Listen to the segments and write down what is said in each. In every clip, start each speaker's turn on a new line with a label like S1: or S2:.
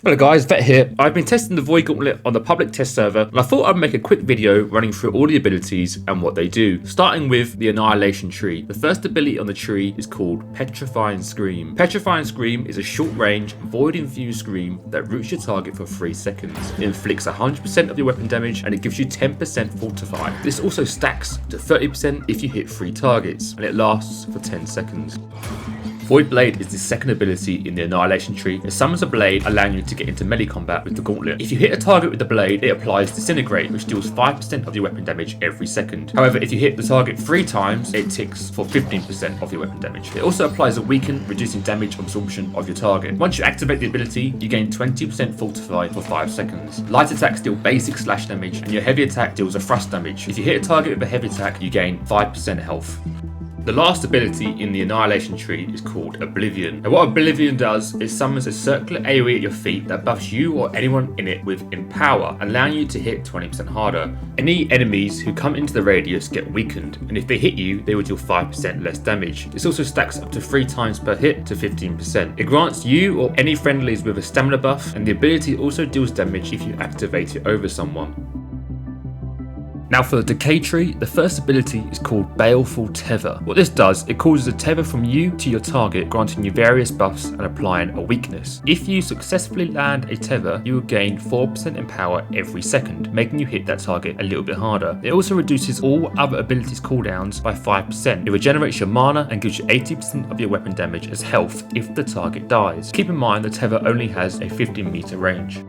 S1: Hello guys, Vet here. I've been testing the Void Gauntlet on the public test server, and I thought I'd make a quick video running through all the abilities and what they do. Starting with the Annihilation tree. The first ability on the tree is called Petrifying Scream. Petrifying Scream is a short-range, void-infused scream that roots your target for 3 seconds. It inflicts 100% of your weapon damage, and it gives you 10% fortify. This also stacks to 30% if you hit 3 targets, and it lasts for 10 seconds. Void Blade is the second ability in the Annihilation tree. It summons a blade, allowing you to get into melee combat with the gauntlet. If you hit a target with the blade, it applies Disintegrate, which deals 5% of your weapon damage every second. However, if you hit the target 3 times, it ticks for 15% of your weapon damage. It also applies a Weaken, reducing damage absorption of your target. Once you activate the ability, you gain 20% fortify for 5 seconds. Light attacks deal basic slash damage, and your heavy attack deals a thrust damage. If you hit a target with a heavy attack, you gain 5% health. The last ability in the Annihilation tree is called Oblivion. Now what Oblivion does is summons a circular AoE at your feet that buffs you or anyone in it with Empower, allowing you to hit 20% harder. Any enemies who come into the radius get weakened, and if they hit you, they will deal 5% less damage. This also stacks up to 3 times per hit to 15%. It grants you or any friendlies with a stamina buff, and the ability also deals damage if you activate it over someone. Now for the Decay tree, the first ability is called Baleful Tether. What this does, it causes a tether from you to your target, granting you various buffs and applying a weakness. If you successfully land a tether, you will gain 4% in power every second, making you hit that target a little bit harder. It also reduces all other abilities cooldowns by 5%. It regenerates your mana and gives you 80% of your weapon damage as health if the target dies. Keep in mind the tether only has a 15-meter range.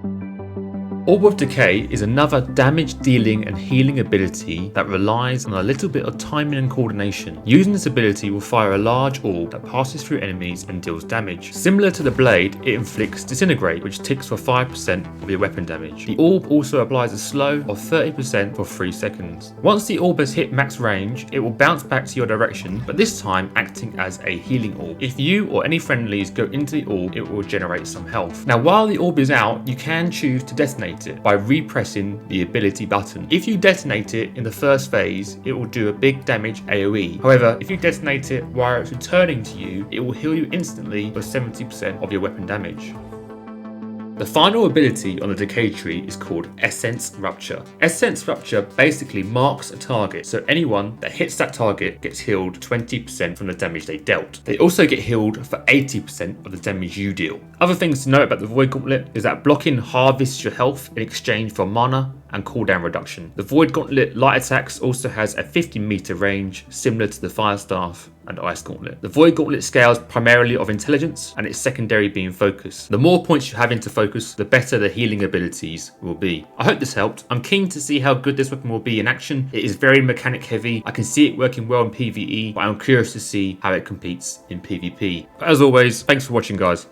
S1: Orb of Decay is another damage dealing and healing ability that relies on a little bit of timing and coordination. Using this ability will fire a large orb that passes through enemies and deals damage. Similar to the blade, it inflicts Disintegrate, which ticks for 5% of your weapon damage. The orb also applies a slow of 30% for 3 seconds. Once the orb has hit max range, it will bounce back to your direction, but this time acting as a healing orb. If you or any friendlies go into the orb, it will generate some health. Now while the orb is out, you can choose to detonate it by repressing the ability button. If you detonate it in the first phase, it will do a big damage AoE. However, if you detonate it while it's returning to you, it will heal you instantly for 70% of your weapon damage. The final ability on the Decay tree is called Essence Rupture. Essence Rupture basically marks a target, so anyone that hits that target gets healed 20% from the damage they dealt. They also get healed for 80% of the damage you deal. Other things to note about the Void Gauntlet is that blocking harvests your health in exchange for mana and cooldown reduction. The Void Gauntlet light attacks also has a 50-meter range, similar to the Fire Staff and Ice Gauntlet. The Void Gauntlet scales primarily of intelligence, and its secondary being focus. The more points you have into focus, the better the healing abilities will be. I hope this helped. I'm keen to see how good this weapon will be in action. It is very mechanic heavy. I can see it working well in PvE, but I'm curious to see how it competes in PvP. But as always, thanks for watching guys.